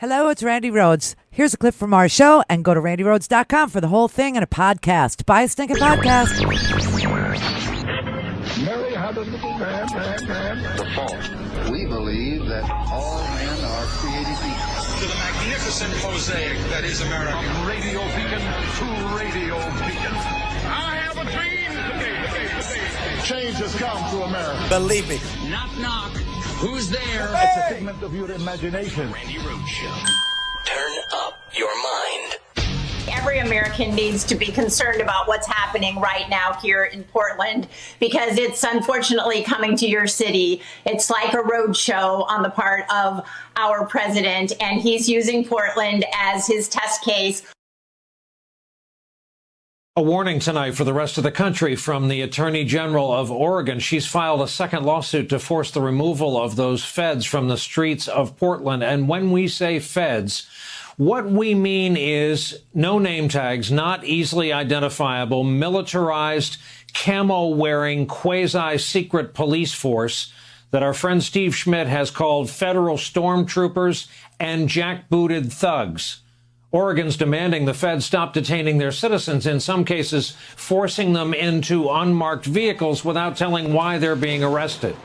Hello, it's Randy Rhodes. Here's a clip from our show, and go to randyrhodes.com for the whole thing and a podcast. Buy a stinking podcast. Mary had a little lamb. The fall. We believe that all men are created equal. To the magnificent mosaic that is America. From radio beacon to radio beacon. I have a dream today. Change has come to America. Believe me. Knock, knock. Who's there? It's a figment of your imagination. Randy Rhodes Show. Turn up your mind. Every American needs to be concerned about what's happening right now here in Portland, because it's unfortunately coming to your city. It's like a road show on the part of our president, and he's using Portland as his test case. A warning tonight for the rest of the country from the Attorney General of Oregon. She's filed a second lawsuit to force the removal of those feds from the streets of Portland. And when we say feds, what we mean is no name tags, not easily identifiable, militarized, camo-wearing, quasi-secret police force that our friend Steve Schmidt has called federal stormtroopers and jackbooted thugs. Oregon's demanding the feds stop detaining their citizens, in some cases forcing them into unmarked vehicles without telling why they're being arrested.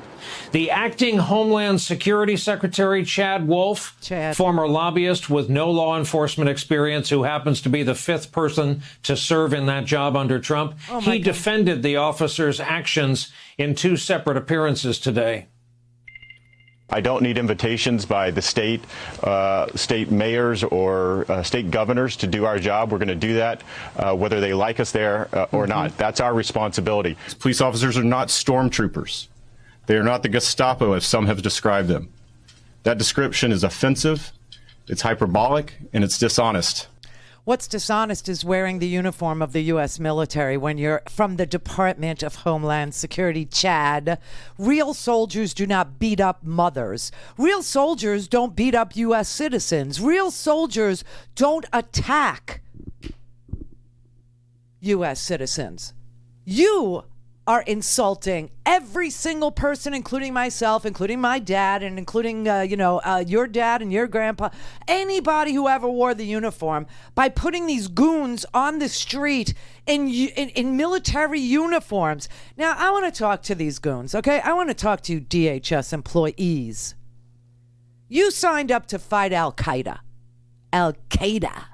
The acting Homeland Security Secretary, Chad Wolf, former lobbyist with no law enforcement experience, who happens to be the fifth person to serve in that job under Trump, he defended the officers' actions in two separate appearances today. I don't need invitations by the state mayors or state governors to do our job. We're going to do that whether they like us there or not. That's our responsibility. Police officers are not stormtroopers. They are not the Gestapo, as some have described them. That description is offensive, it's hyperbolic, and it's dishonest. What's dishonest is wearing the uniform of the U.S. military when you're from the Department of Homeland Security, Chad. Real soldiers do not beat up mothers. Real soldiers don't beat up U.S. citizens. Real soldiers don't attack U.S. citizens. You are insulting every single person, including myself, including my dad, and including, your dad and your grandpa, anybody who ever wore the uniform, by putting these goons on the street in military uniforms. Now, I want to talk to these goons, okay? I want to talk to you DHS employees. You signed up to fight Al-Qaeda. Al-Qaeda.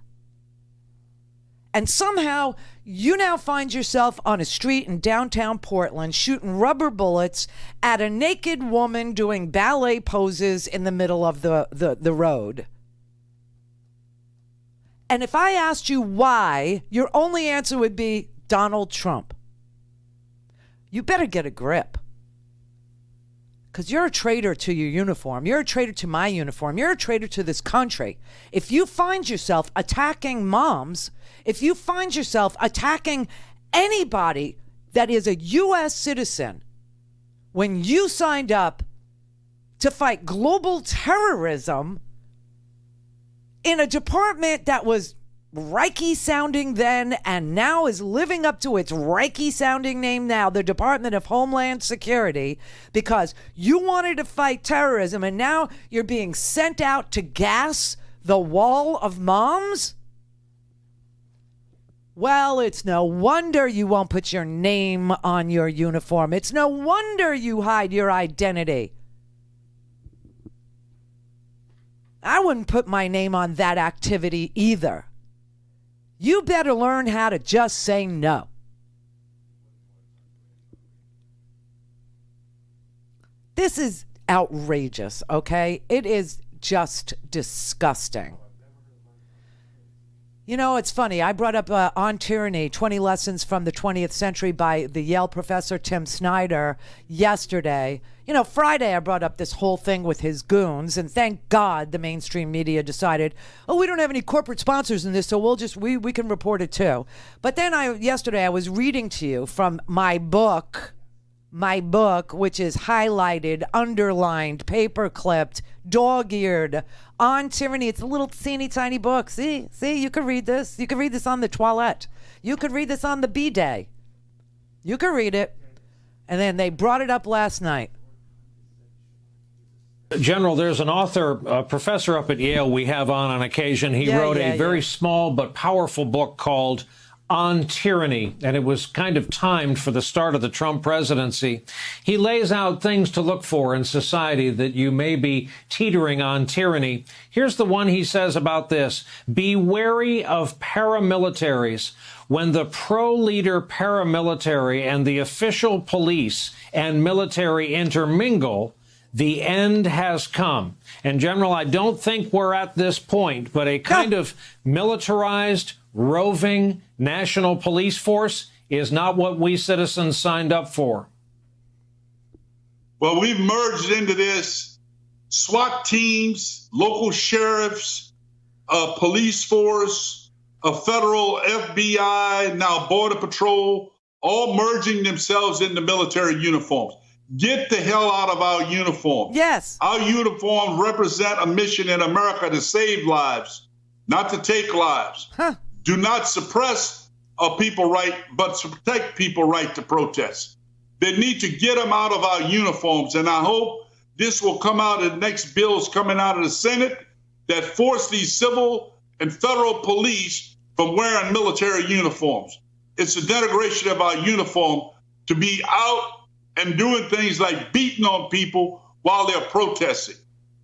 And somehow you now find yourself on a street in downtown Portland shooting rubber bullets at a naked woman doing ballet poses in the middle of the road. And if I asked you why, your only answer would be Donald Trump. You better get a grip. Because you're a traitor to your uniform. You're a traitor to my uniform. You're a traitor to this country. If you find yourself attacking moms, if you find yourself attacking anybody that is a U.S. citizen, when you signed up to fight global terrorism in a department that was Reiki sounding then and now is living up to its Reiki sounding name now, the Department of Homeland Security, because you wanted to fight terrorism and now you're being sent out to gas the wall of moms? Well, it's no wonder you won't put your name on your uniform. It's no wonder you hide your identity. I wouldn't put my name on that activity either. You better learn how to just say no. This is outrageous, okay? It is just disgusting. You know, it's funny. I brought up On Tyranny, 20 Lessons from the 20th Century by the Yale professor Tim Snyder yesterday. You know, Friday I brought up this whole thing with his goons, and thank God the mainstream media decided, oh, we don't have any corporate sponsors in this, so we can report it too. But then yesterday I was reading to you from my book, which is highlighted, underlined, paper-clipped, dog-eared, On Tyranny. It's a little teeny tiny book. See, you could read this. You could read this on the toilet. You could read this on the bidet. You could read it. And then they brought it up last night. General, there's an author, a professor up at Yale we have on occasion. He wrote a very small but powerful book called On Tyranny, and it was kind of timed for the start of the Trump presidency. He lays out things to look for in society that you may be teetering on tyranny. Here's the one he says about this. Be wary of paramilitaries. When the pro-leader paramilitary and the official police and military intermingle, the end has come. And, General, I don't think we're at this point, but a kind of militarized, roving national police force is not what we citizens signed up for. Well, we've merged into this. SWAT teams, local sheriffs, police force, a federal FBI, now Border Patrol, all merging themselves into military uniforms. Get the hell out of our uniforms. Yes. Our uniforms represent a mission in America to save lives, not to take lives. Do not suppress a people right, but to protect people right to protest. They need to get them out of our uniforms. And I hope this will come out in the next bills coming out of the Senate that force these civil and federal police from wearing military uniforms. It's a denigration of our uniform to be out and doing things like beating on people while they're protesting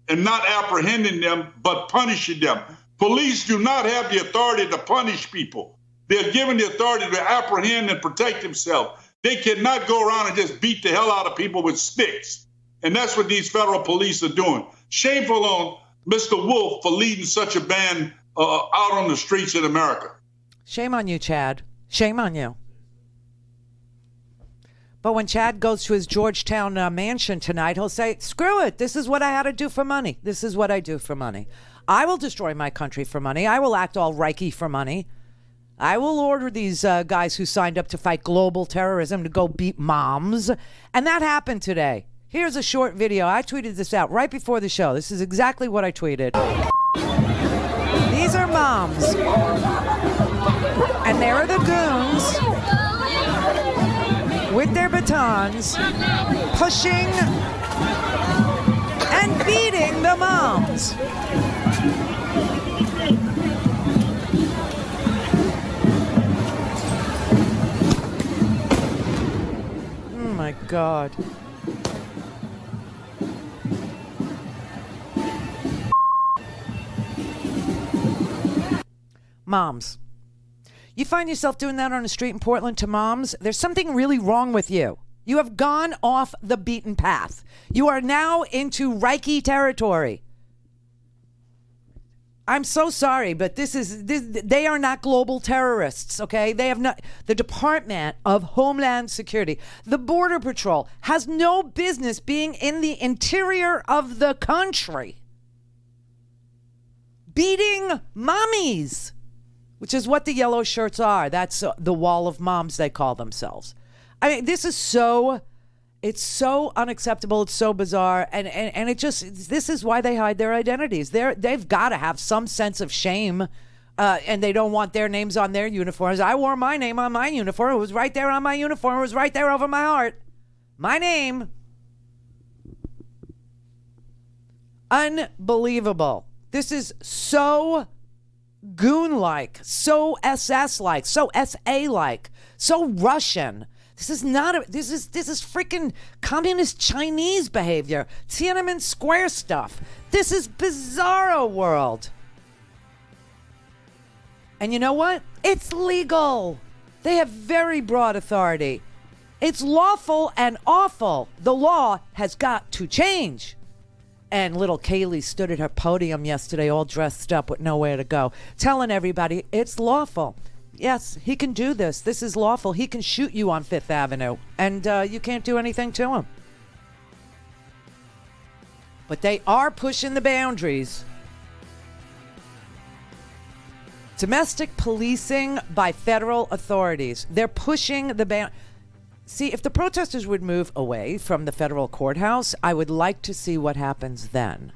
and not apprehending them, but punishing them. Police do not have the authority to punish people. They're given the authority to apprehend and protect themselves. They cannot go around and just beat the hell out of people with sticks. And that's what these federal police are doing. Shameful on Mr. Wolf for leading such a band out on the streets in America. Shame on you, Chad. Shame on you. But when Chad goes to his Georgetown mansion tonight, he'll say, screw it. This is what I had to do for money. This is what I do for money. I will destroy my country for money. I will act all Reiki for money. I will order these guys who signed up to fight global terrorism to go beat moms. And that happened today. Here's a short video. I tweeted this out right before the show. This is exactly what I tweeted. These are moms. And there are the goons with their batons pushing and beating the moms. Oh my God. Moms. You find yourself doing that on the street in Portland to moms, there's something really wrong with you. You have gone off the beaten path. You are now into Reiki territory. I'm so sorry, but they are not global terrorists, okay? They have not. The Department of Homeland Security, the Border Patrol, has no business being in the interior of the country beating mommies, which is what the yellow shirts are. That's the wall of moms, they call themselves. I mean, this is it's so unacceptable. It's so bizarre. And it just, this is why they hide their identities. They've got to have some sense of shame. And they don't want their names on their uniforms. I wore my name on my uniform. It was right there on my uniform. It was right there over my heart. My name. Unbelievable. This is so goon-like, so SS-like, so SA-like, so Russian. This is freaking communist Chinese behavior. Tiananmen Square stuff. This is bizarro world. And you know what? It's legal. They have very broad authority. It's lawful and awful. The law has got to change. And little Kaylee stood at her podium yesterday all dressed up with nowhere to go, telling everybody it's lawful. Yes, he can do this. This is lawful. He can shoot you on Fifth Avenue, and you can't do anything to him. But they are pushing the boundaries. Domestic policing by federal authorities. They're pushing the boundaries. See, if the protesters would move away from the federal courthouse, I would like to see what happens then.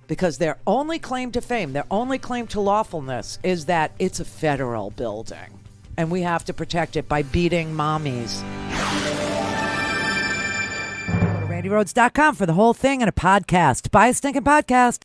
Because their only claim to fame, their only claim to lawfulness is that it's a federal building. And we have to protect it by beating mommies. ComedyRoads.com for the whole thing and a podcast. Buy a stinking podcast.